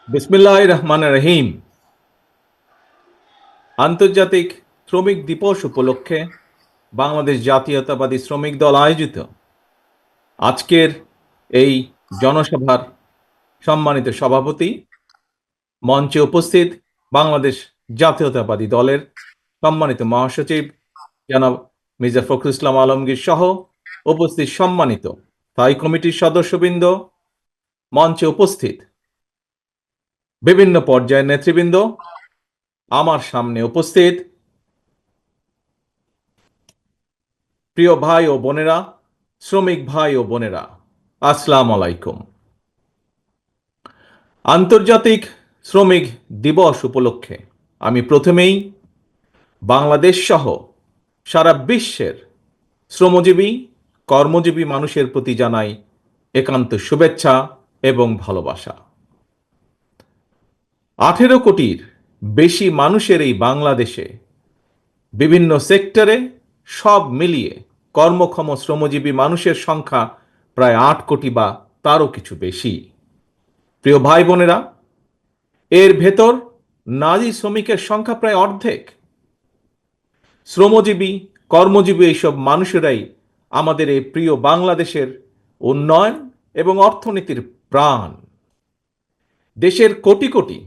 বিসমিল্লাহির রহমানির রহিম। আন্তর্জাতিক শ্রমিক দিবস উপলক্ষে বাংলাদেশ জাতীয়তাবাদী শ্রমিক দল আয়োজিত আজকের এই জনসভার সম্মানিত সভাপতি, মঞ্চে উপস্থিত বাংলাদেশ জাতীয়তাবাদী দলের সম্মানিত মহাসচিব জনাব মির্জা ফখরুল ইসলাম আলমগীর সহ উপস্থিত সম্মানিত স্থায়ী কমিটির সদস্যবৃন্দ, মঞ্চে উপস্থিত বিভিন্ন পর্যায়ের নেতৃবৃন্দ, আমার সামনে উপস্থিত প্রিয় ভাই ও বোনেরা, শ্রমিক ভাই ও বোনেরা, আসসালামু আলাইকুম। আন্তর্জাতিক শ্রমিক দিবস উপলক্ষে আমি প্রথমেই বাংলাদেশ সহ সারা বিশ্বের শ্রমজীবী, কর্মজীবী মানুষের প্রতি জানাই একান্ত শুভেচ্ছা এবং ভালোবাসা। 18 কোটির বেশি মানুষের এই বাংলাদেশে বিভিন্ন সেক্টরে সব মিলিয়ে কর্মক্ষম শ্রমজীবী মানুষের সংখ্যা প্রায় 8 কোটি বা তারও কিছু বেশি। প্রিয় ভাই বোনেরা, এর ভেতর নারী শ্রমিকের সংখ্যা প্রায় অর্ধেক। শ্রমজীবী, কর্মজীবী এইসব মানুষেরাই আমাদের এই প্রিয় বাংলাদেশের উন্নয়ন এবং অর্থনীতির প্রাণ। দেশের কোটি কোটি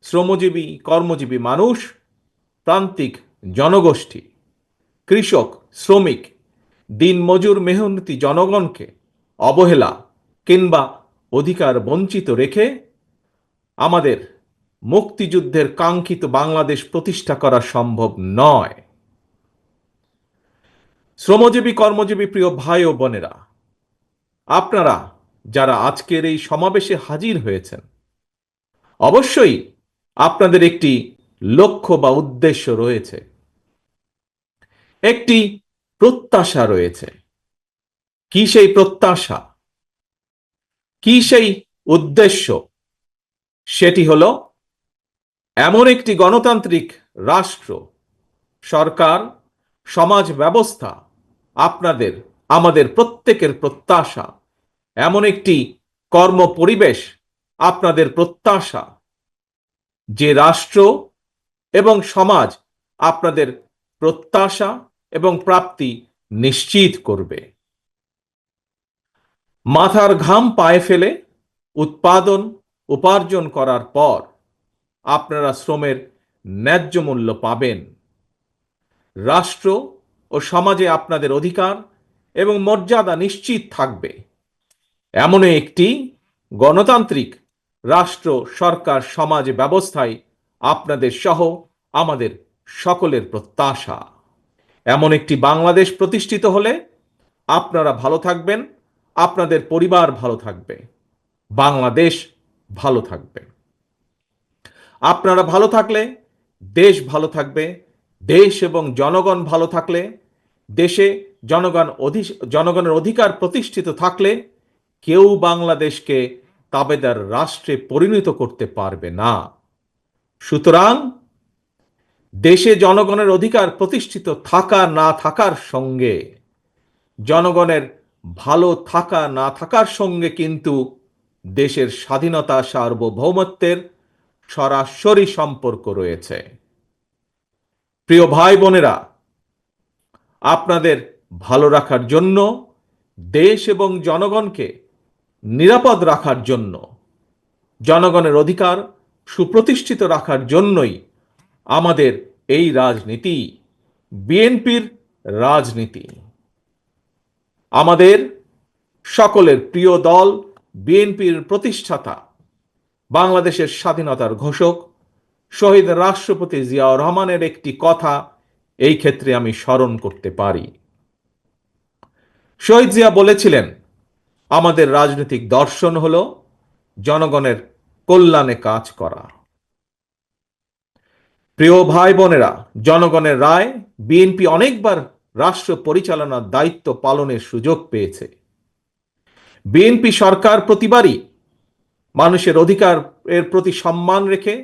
শ্রমজীবী, কর্মজীবী মানুষ, প্রান্তিক জনগোষ্ঠী, কৃষক, শ্রমিক, দিনমজুর মেহনতি জনগণকে অবহেলা কিংবা অধিকার বঞ্চিত রেখে আমাদের মুক্তিযুদ্ধের কাঙ্ক্ষিত বাংলাদেশ প্রতিষ্ঠা করা সম্ভব নয়। শ্রমজীবী, কর্মজীবী প্রিয় ভাই ও বোনেরা, আপনারা যারা আজকের এই সমাবেশে হাজির হয়েছেন, অবশ্যই আপনাদের একটি লক্ষ্য বা উদ্দেশ্য রয়েছে, একটি প্রত্যাশা রয়েছে। কি সেই প্রত্যাশা, কি সেই উদ্দেশ্য? সেটি হলো এমন একটি গণতান্ত্রিক রাষ্ট্র, সরকার, সমাজ ব্যবস্থা, আপনাদের, আমাদের প্রত্যেকের প্রত্যাশা, এমন একটি কর্ম পরিবেশ আপনাদের প্রত্যাশা, যে রাষ্ট্র এবং সমাজ আপনাদের প্রত্যাশা এবং প্রাপ্তি নিশ্চিত করবে। মাথার ঘাম পায়ে ফেলে উৎপাদন, উপার্জন করার পর আপনারা শ্রমের ন্যায্য মূল্য পাবেন। রাষ্ট্র ও সমাজে আপনাদের অধিকার এবং মর্যাদা নিশ্চিত থাকবে। এমন একটি গণতান্ত্রিক রাষ্ট্র, সরকার, সমাজ ব্যবস্থায় আপনাদের সহ আমাদের সকলের প্রত্যাশা। এমন একটি বাংলাদেশ প্রতিষ্ঠিত হলে আপনারা ভালো থাকবেন, আপনাদের পরিবার ভালো থাকবে, বাংলাদেশ ভালো থাকবে। আপনারা ভালো থাকলে দেশ ভালো থাকবে। দেশ এবং জনগণ ভালো থাকলে, দেশে জনগণের অধিকার প্রতিষ্ঠিত থাকলে কেউ বাংলাদেশকে তাবেদার রাষ্ট্রে পরিণত করতে পারবে না। সুতরাং দেশে জনগণের অধিকার প্রতিষ্ঠিত থাকা না থাকার সঙ্গে, জনগণের ভালো থাকা না থাকার সঙ্গে কিন্তু দেশের স্বাধীনতা, সার্বভৌমত্বের সরাসরি সম্পর্ক রয়েছে। প্রিয় ভাই বোনেরা, আপনাদের ভালো রাখার জন্য, দেশ এবং জনগণকে নিরাপদ রাখার জন্য, জনগণের অধিকার সুপ্রতিষ্ঠিত রাখার জন্যই আমাদের এই রাজনীতি, বিএনপির রাজনীতি। আমাদের সকলের প্রিয় দল বিএনপির প্রতিষ্ঠাতা, বাংলাদেশের স্বাধীনতার ঘোষক শহীদ রাষ্ট্রপতি জিয়াউর রহমানের একটি কথা এই ক্ষেত্রে আমি স্মরণ করতে পারি। শহীদ জিয়া বলেছিলেন, আমাদের রাজনৈতিক দর্শন হলো জনগণের কল্যাণে কাজ করা। প্রিয় ভাই বোনেরা, জনগণের রায় বিএনপি অনেকবার রাষ্ট্র পরিচালনার দায়িত্ব পালনের সুযোগ পেয়েছে। বিএনপি সরকার প্রতিবারই মানুষের অধিকারের প্রতি সম্মান রেখে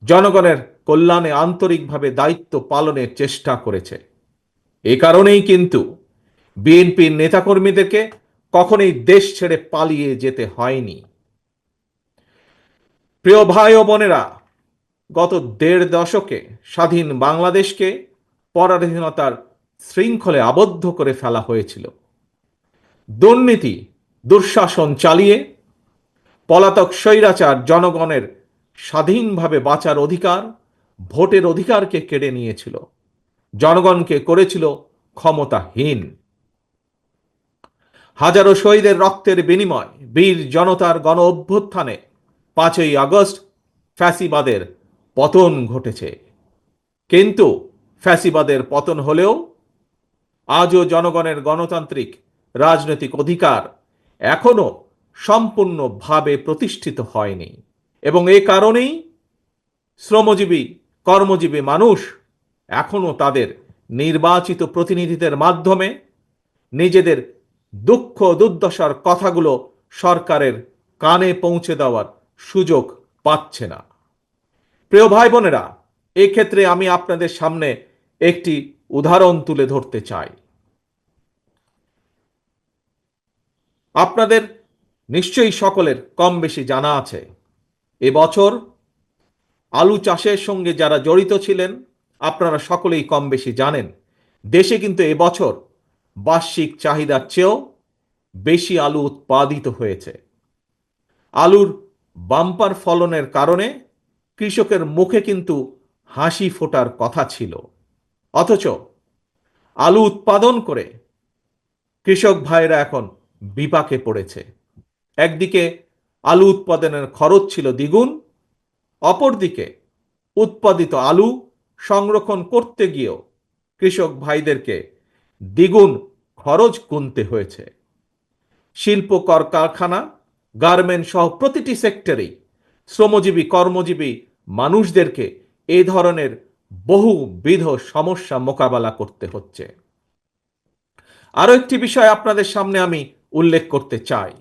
জনগণের কল্যাণে আন্তরিকভাবে দায়িত্ব পালনের চেষ্টা করেছে। এ কারণেই কিন্তু বিএনপির নেতাকর্মীদেরকে কখনোই দেশ ছেড়ে পালিয়ে যেতে হয়নি। প্রিয় ভাই ও বোনেরা, গত ১.৫ দশকে স্বাধীন বাংলাদেশকে পরাধীনতার শৃঙ্খলে আবদ্ধ করে ফেলা হয়েছিল। দুর্নীতি, দুঃশাসন চালিয়ে পলাতক স্বৈরাচার জনগণের স্বাধীনভাবে বাঁচার অধিকার, ভোটের অধিকারকে কেড়ে নিয়েছিল, জনগণকে করেছিল ক্ষমতাহীন। হাজারো শহীদের রক্তের বিনিময়, বীর জনতার গণ অভ্যুত্থানে ৫ই আগস্ট ফ্যাসিবাদের পতন ঘটেছে। কিন্তু ফ্যাসিবাদের পতন হলেও আজও জনগণের গণতান্ত্রিক রাজনৈতিক অধিকার এখনো সম্পূর্ণভাবে প্রতিষ্ঠিত হয়নি, এবং এ কারণেই শ্রমজীবী কর্মজীবী মানুষ এখনো তাদের নির্বাচিত প্রতিনিধিদের মাধ্যমে নিজেদের দুঃখ দুর্দশার কথাগুলো সরকারের কানে পৌঁছে দেওয়ার সুযোগ পাচ্ছে না। প্রিয় ভাই বোনেরা, এক্ষেত্রে আমি আপনাদের সামনে একটি উদাহরণ তুলে ধরতে চাই। আপনাদের নিশ্চয়ই সকলের কম বেশি জানা আছে, এবছর আলু চাষের সঙ্গে যারা জড়িত ছিলেন আপনারা সকলেই কম বেশি জানেন, দেশে কিন্তু এবছর বার্ষিক চাহিদার চেয়েও বেশি আলু উৎপাদিত হয়েছে। আলুর বাম্পার ফলনের কারণে কৃষকের মুখে কিন্তু হাসি ফোটার কথা ছিল, অথচ আলু উৎপাদন করে কৃষক ভাইরা এখন বিপাকে পড়েছে। একদিকে আলু উৎপাদনের খরচ ছিল দ্বিগুণ, অপরদিকে উৎপাদিত আলু সংরক্ষণ করতে গিয়েও কৃষক ভাইদেরকে দ্বিগুণ খরচ গুনতে হয়েছে। শিল্প কারখানা, গার্মেন্ট সহ প্রতিটি সেক্টরেই শ্রমজীবী কর্মজীবী মানুষদেরকে এই ধরনের বহুবিধ সমস্যা মোকাবেলা করতে হচ্ছে। আরও একটি বিষয় আপনাদের সামনে আমি উল্লেখ করতে চাই,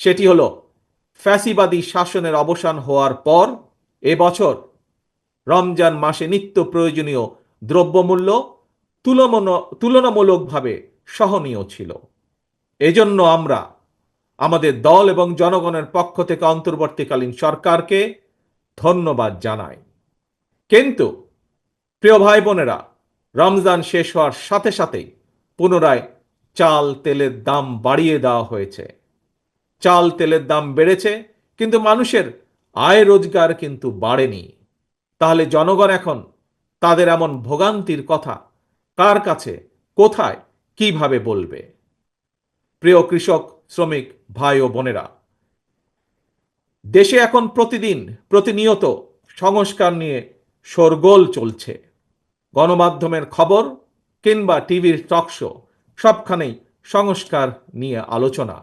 সেটি হলো ফ্যাসিবাদী শাসনের অবসান হওয়ার পর এবছর রমজান মাসে নিত্য প্রয়োজনীয় দ্রব্যমূল্য তুলনামূলকভাবে সহনীয় ছিল। এজন্য আমরা আমাদের দল এবং জনগণের পক্ষ থেকে অন্তর্বর্তীকালীন সরকারকে ধন্যবাদ জানাই। কিন্তু প্রিয় ভাই বোনেরা, রমজান শেষ হওয়ার সাথে সাথেই পুনরায় চাল তেলের দাম বাড়িয়ে দেওয়া হয়েছে। চাল তেলের দাম বেড়েছে, কিন্তু মানুষের আয় রোজগার কিন্তু বাড়েনি। তাহলে জনগণ এখন তাদের এমন ভোগান্তির কথা কার কাছে, কোথায়, কিভাবে বলবে? প্রিয় কৃষক শ্রমিক ভাই ও বোনেরা, দেশে এখন প্রতিনিয়ত সংস্কার নিয়ে শোরগোল চলছে। গণমাধ্যমের খবর কিংবা টিভির টকশো সবখানেই সংস্কার নিয়ে আলোচনা।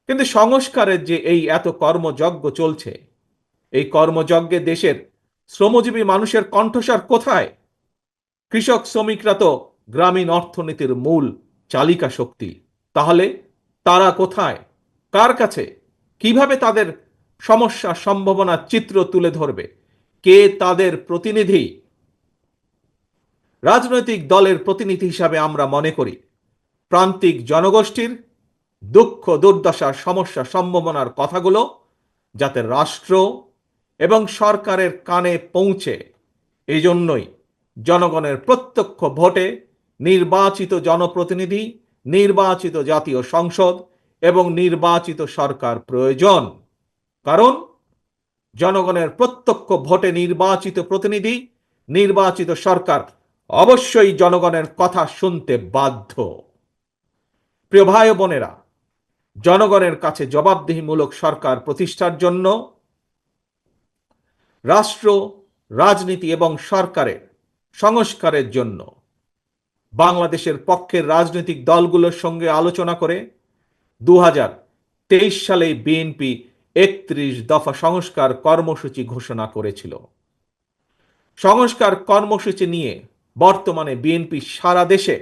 কিন্তু সংস্কারের যে এই এত কর্মযজ্ঞ চলছে, এই কর্মযজ্ঞে দেশের শ্রমজীবী মানুষের কণ্ঠস্বর কোথায়? কৃষক শ্রমিকরা তো গ্রামীণ অর্থনীতির মূল চালিকা শক্তি। তাহলে তারা কোথায়, কার কাছে, কিভাবে তাদের সমস্যা সম্ভাবনার চিত্র তুলে ধরবে? কে তাদের প্রতিনিধি? রাজনৈতিক দলের প্রতিনিধি হিসাবে আমরা মনে করি প্রান্তিক জনগোষ্ঠীর দুঃখ দুর্দশার সমস্যা সম্ভাবনার কথাগুলো যাতে রাষ্ট্র এবং সরকারের কানে পৌঁছে, এই জন্যই জনগণের প্রত্যক্ষ ভোটে নির্বাচিত জনপ্রতিনিধি, নির্বাচিত জাতীয় সংসদ এবং নির্বাচিত সরকার প্রয়োজন। কারণ জনগণের প্রত্যক্ষ ভোটে নির্বাচিত প্রতিনিধি, নির্বাচিত সরকার অবশ্যই জনগণের কথা শুনতে বাধ্য। প্রিয় ভাই ও বোনেরা, জনগণের কাছে জবাবদিহিমূলক সরকার প্রতিষ্ঠার জন্য রাষ্ট্র, রাজনীতি এবং সরকারের সংস্কারের জন্য বাংলাদেশের পক্ষের রাজনৈতিক দলগুলোর সঙ্গে আলোচনা করে 2023 সালে বিএনপি 31 দফা সংস্কার কর্মসূচি ঘোষণা করেছিল। সংস্কার কর্মসূচি নিয়ে বর্তমানে বিএনপি সারা দেশে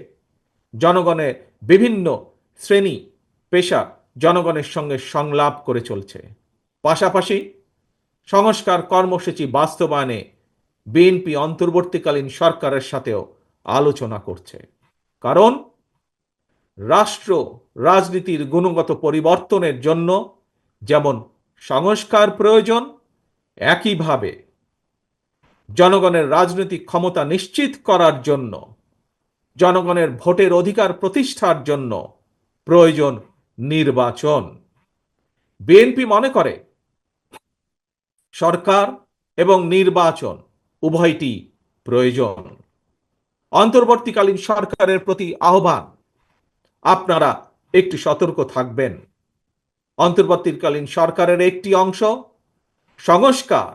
জনগণের বিভিন্ন শ্রেণী পেশা জনগণের সঙ্গে সংলাপ করে চলছে। পাশাপাশি সংস্কার কর্মসূচি বাস্তবায়নে বিএনপি অন্তর্বর্তীকালীন সরকারের সাথেও আলোচনা করছে। কারণ রাষ্ট্র রাজনীতির গুণগত পরিবর্তনের জন্য যেমন সংস্কার প্রয়োজন, একইভাবে জনগণের রাজনৈতিক ক্ষমতা নিশ্চিত করার জন্য, জনগণের ভোটের অধিকার প্রতিষ্ঠার জন্য প্রয়োজন নির্বাচন। বিএনপি মনে করে সরকার এবং নির্বাচন উভয়টি প্রয়োজন। অন্তর্বর্তীকালীন সরকারের প্রতি আহ্বান, আপনারা একটু সতর্ক থাকবেন। অন্তর্বর্তীকালীন সরকারের একটি অংশ সংস্কার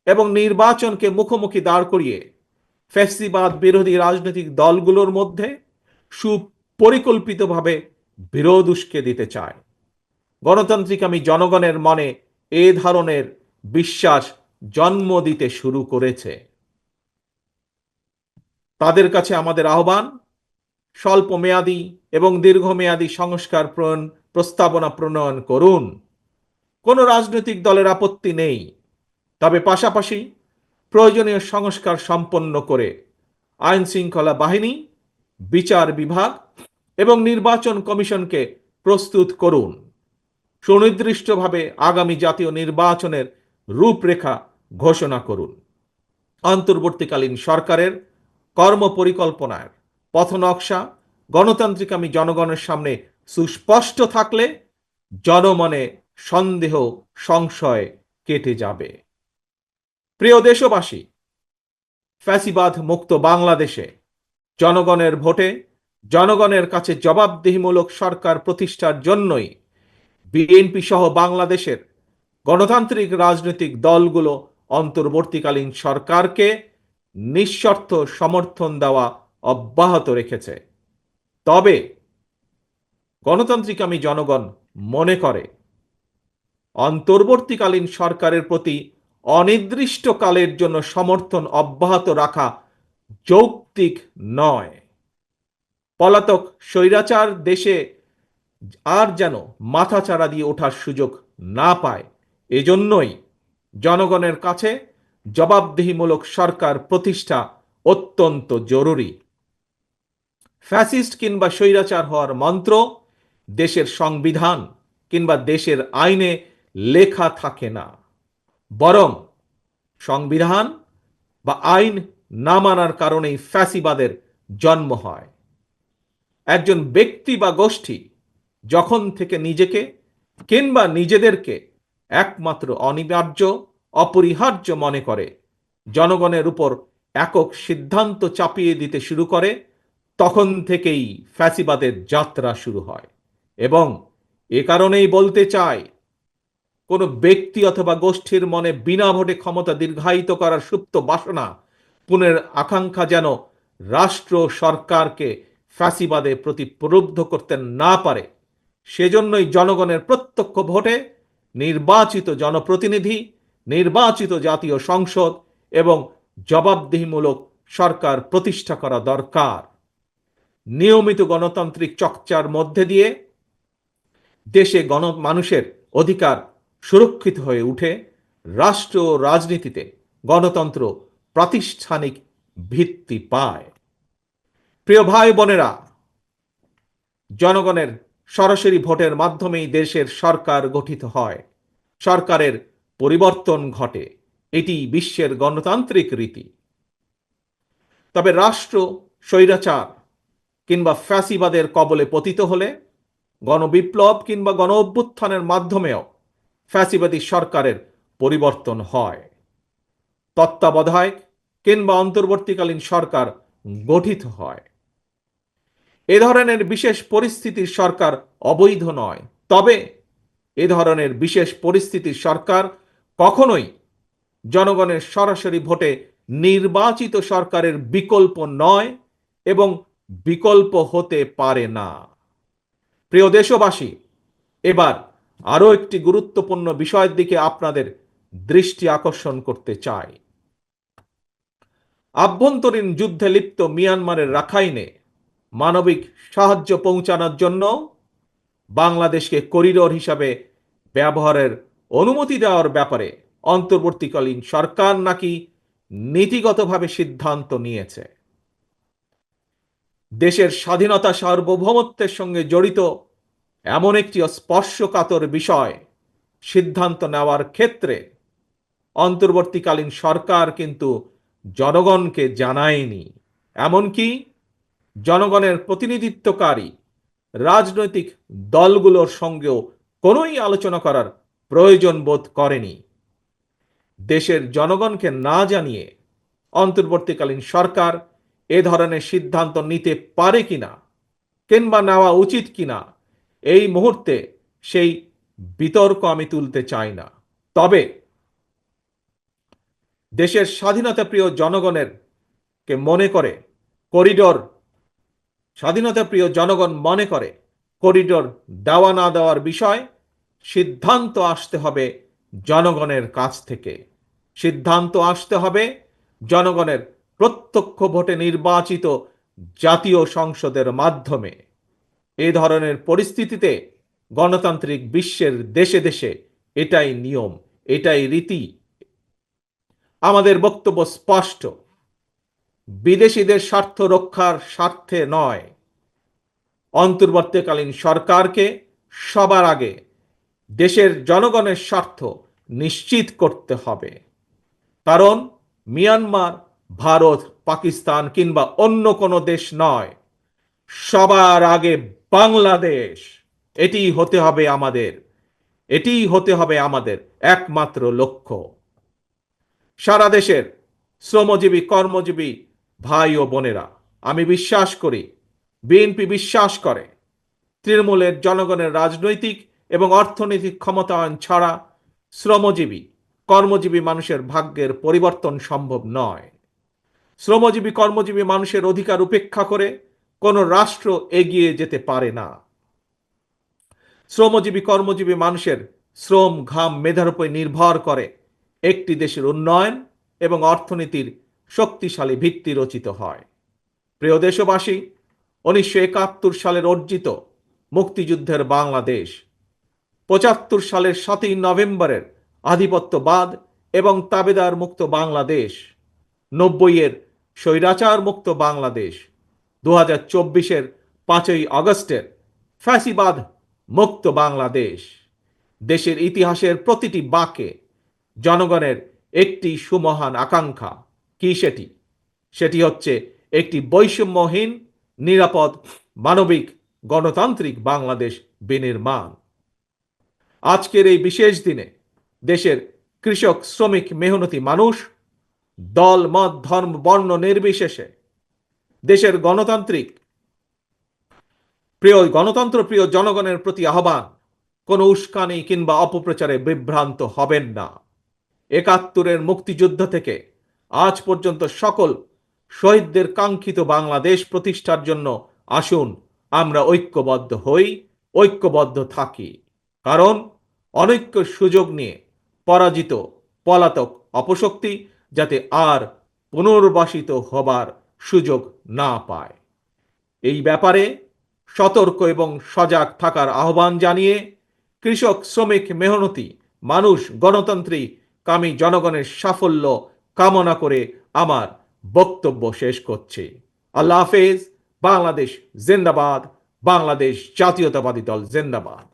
এবং নির্বাচনকে মুখোমুখি দাঁড় করিয়ে ফ্যাসিবাদ বিরোধী রাজনৈতিক দলগুলোর মধ্যে সুপরিকল্পিতভাবে বিরোধ উস্কে দিতে চায়। গণতান্ত্রিক আমি জনগণের মনে এ ধরনের বিশ্বাস জন্ম দিতে শুরু করেছে। তাদের কাছে আমাদের আহ্বান, স্বল্প মেয়াদী এবং দীর্ঘমেয়াদী সংস্কার প্রস্তাবনা প্রণয়ন করুন। কোনো রাজনৈতিক দলের আপত্তি নেই, তবে পাশাপাশি প্রয়োজনীয় সংস্কার সম্পন্ন করে আইন শৃঙ্খলা বাহিনী, বিচার বিভাগ এবং নির্বাচন কমিশনকে প্রস্তুত করুন। সুনির্দিষ্টভাবে আগামী জাতীয় নির্বাচনের রূপরেখা ঘোষণা করুন। অন্তর্বর্তীকালীন সরকারের কর্মপরিকল্পনার পথনকশা গণতান্ত্রিক আমি জনগণের সামনে সুস্পষ্ট থাকলে জনমনে সন্দেহ সংশয় কেটে যাবে। প্রিয় দেশবাসী, ফ্যাসিবাদ মুক্ত বাংলাদেশে জনগণের ভোটে জনগণের কাছে জবাবদিহিমূলক সরকার প্রতিষ্ঠার জন্যই বিএনপি সহ বাংলাদেশের গণতান্ত্রিক রাজনৈতিক দলগুলো অন্তর্বর্তীকালীন সরকারকে নিঃশর্ত সমর্থন দেওয়া অব্যাহত রেখেছে। তবে গণতান্ত্রিক আমি জনগণ মনে করে অন্তর্বর্তীকালীন সরকারের প্রতি অনির্দিষ্টকালের জন্য সমর্থন অব্যাহত রাখা যৌক্তিক নয়। পলাতক স্বৈরাচার দেশে আর যেন মাথাচাড়া দিয়ে ওঠার সুযোগ না পায়, এজন্যই জনগণের কাছে জবাবদিহিমূলক সরকার প্রতিষ্ঠা অত্যন্ত জরুরি। ফ্যাসিস্ট কিংবা স্বৈরাচার হওয়ার মন্ত্র দেশের সংবিধান কিংবা দেশের আইনে লেখা থাকে না, বরং সংবিধান বা আইন না মানার কারণেই ফ্যাসিবাদের জন্ম হয়। একজন ব্যক্তি বা গোষ্ঠী যখন থেকে নিজেকে কিংবা নিজেদেরকে একমাত্র অনিবার্য অপরিহার্য মনে করে জনগণের উপর একক সিদ্ধান্ত চাপিয়ে দিতে শুরু করে, তখন থেকেই ফ্যাসিবাদের যাত্রা শুরু হয়। এবং এ কারণেই বলতে চাই, কোনো ব্যক্তি অথবা গোষ্ঠীর মনে বিনা ভোটে ক্ষমতা দীর্ঘায়িত করার সুপ্ত বাসনা, পুনের আকাঙ্ক্ষা যেন রাষ্ট্র সরকারকে ফ্যাসিবাদে প্রতিপ্রলুব্ধ করতে না পারে, সেজন্যই জনগণের প্রত্যক্ষ ভোটে নির্বাচিত জনপ্রতিনিধি, নির্বাচিত জাতীয় সংসদ এবং জবাবদিহিমূলক সরকার প্রতিষ্ঠা করা দরকার। নিয়মিত গণতান্ত্রিক চর্চার মধ্যে দিয়ে দেশে মানুষের অধিকার সুরক্ষিত হয়ে উঠে, রাষ্ট্র রাজনীতিতে গণতন্ত্র প্রাতিষ্ঠানিক ভিত্তি পায়। প্রিয় ভাই বোনেরা, জনগণের সরাসরি ভোটের মাধ্যমেই দেশের সরকার গঠিত হয়, সরকারের পরিবর্তন ঘটে। এটি বিশ্বের গণতান্ত্রিক রীতি। তবে রাষ্ট্র স্বৈরাচার কিংবা ফ্যাসিবাদের কবলে পতিত হলে গণবিপ্লব কিংবা গণ অভ্যুত্থানের মাধ্যমেও ফ্যাসিবাদী সরকারের পরিবর্তন হয়। তত্ত্বাবধায়ক কিংবা অন্তর্বর্তীকালীন সরকার গঠিত হয়। এ ধরনের বিশেষ পরিস্থিতির সরকার অবৈধ নয়, তবে এ ধরনের বিশেষ পরিস্থিতির সরকার কখনোই জনগণের সরাসরি ভোটে নির্বাচিত সরকারের বিকল্প নয় এবং বিকল্প হতে পারে না। প্রিয় দেশবাসী, এবার আরও একটি গুরুত্বপূর্ণ বিষয়ের দিকে আপনাদের দৃষ্টি আকর্ষণ করতে চাই। আভ্যন্তরীণ যুদ্ধে লিপ্ত মিয়ানমারের রাখাইনে মানবিক সাহায্য পৌঁছানোর জন্য বাংলাদেশকে করিডোর হিসাবে ব্যবহারের অনুমতি দেওয়ার ব্যাপারে অন্তর্বর্তীকালীন সরকার নাকি নীতিগতভাবে সিদ্ধান্ত নিয়েছে। দেশের স্বাধীনতা সার্বভৌমত্বের সঙ্গে জড়িত এমন একটি স্পর্শকাতর বিষয় সিদ্ধান্ত নেওয়ার ক্ষেত্রে অন্তর্বর্তীকালীন সরকার কিন্তু জনগণকে জানায়নি। এমনকি জনগণের প্রতিনিধিত্বকারী রাজনৈতিক দলগুলোর সঙ্গেও কোনোই আলোচনা করার প্রয়োজন বোধ করেনি। দেশের জনগণকে না জানিয়ে অন্তর্বর্তীকালীন সরকার এ ধরনের সিদ্ধান্ত নিতে পারে কিনা কিংবা নেওয়া উচিত কিনা এই মুহূর্তে সেই বিতর্ক আমি তুলতে চাই না। তবে দেশের স্বাধীনতা প্রিয় জনগণের কে মনে করে করিডোর স্বাধীনতা প্রিয় জনগণ মনে করে করিডোর দেওয়া না দেওয়ার বিষয় সিদ্ধান্ত আসতে হবে জনগণের কাছ থেকে। সিদ্ধান্ত আসতে হবে জনগণের প্রত্যক্ষ ভোটে নির্বাচিত জাতীয় সংসদের মাধ্যমে। এ ধরনের পরিস্থিতিতে গণতান্ত্রিক বিশ্বের দেশে দেশে এটাই নিয়ম, এটাই রীতি। আমাদের বক্তব্য স্পষ্ট, বিদেশিদের স্বার্থ রক্ষার স্বার্থে নয়, অন্তর্বর্তীকালীন সরকারকে সবার আগে দেশের জনগণের স্বার্থ নিশ্চিত করতে হবে। কারণ মিয়ানমার, ভারত, পাকিস্তান কিংবা অন্য কোনো দেশ নয়, সবার আগে বাংলাদেশ। এটিই হতে হবে আমাদের, এটিই হতে হবে আমাদের একমাত্র লক্ষ্য। সারা দেশের শ্রমজীবী কর্মজীবী ভাই ও বোনেরা, আমি বিশ্বাস করি, বিএনপি বিশ্বাস করে, তৃণমূলের জনগণের রাজনৈতিক এবং অর্থনৈতিক ক্ষমতায়ন ছাড়া শ্রমজীবী কর্মজীবী মানুষের ভাগ্যের পরিবর্তন সম্ভব নয়। শ্রমজীবী কর্মজীবী মানুষের অধিকার উপেক্ষা করে কোনো রাষ্ট্র এগিয়ে যেতে পারে না। শ্রমজীবী কর্মজীবী মানুষের শ্রম, ঘাম, মেধার উপর নির্ভর করে একটি দেশের উন্নয়ন এবং অর্থনীতির শক্তিশালী ভিত্তি রচিত হয়। প্রিয় দেশবাসী, 1971 সালের অর্জিত মুক্তিযুদ্ধের বাংলাদেশ, 75 সালের 7ই নভেম্বরের আধিপত্যবাদ এবং তাবেদার মুক্ত বাংলাদেশ, 90-এর স্বৈরাচার মুক্ত বাংলাদেশ, 2024-এর 5ই আগস্টের ফ্যাসিবাদ মুক্ত বাংলাদেশ। দেশের ইতিহাসের প্রতিটি বাঁকে জনগণের একটি সুমহান আকাঙ্ক্ষা। কি সেটি? সেটি হচ্ছে একটি বৈষম্যহীন, নিরাপদ, মানবিক, গণতান্ত্রিক বাংলাদেশ বিনির্মাণ। আজকের এই বিশেষ দিনে দেশের কৃষক, শ্রমিক, মেহনতি মানুষ দল, মত, ধর্ম, বর্ণ নির্বিশেষে দেশের গণতন্ত্র প্রিয় জনগণের প্রতি আহ্বান, কোনো উস্কানি কিংবা অপপ্রচারে বিভ্রান্ত হবেন না। 71-এর মুক্তিযুদ্ধ থেকে আজ পর্যন্ত সকল শহীদদের কাঙ্ক্ষিত বাংলাদেশ প্রতিষ্ঠার জন্য আসুন আমরা ঐক্যবদ্ধ হই, ঐক্যবদ্ধ থাকি। কারণ অনৈক্যের সুযোগ নিয়ে পরাজিত পলাতক অপশক্তি যাতে আর পুনর্বাসিত হবার সুযোগ না পায়, এই ব্যাপারে সতর্ক এবং সজাগ থাকার আহ্বান জানিয়ে কৃষক, শ্রমিক, মেহনতি মানুষ, গণতান্ত্রিক কামী জনগণের সাফল্য কামনা করে আমার বক্তব্য শেষ করছি। আল্লাহ হাফেজ। বাংলাদেশ জিন্দাবাদ। বাংলাদেশ জাতীয়তাবাদী দল জিন্দাবাদ।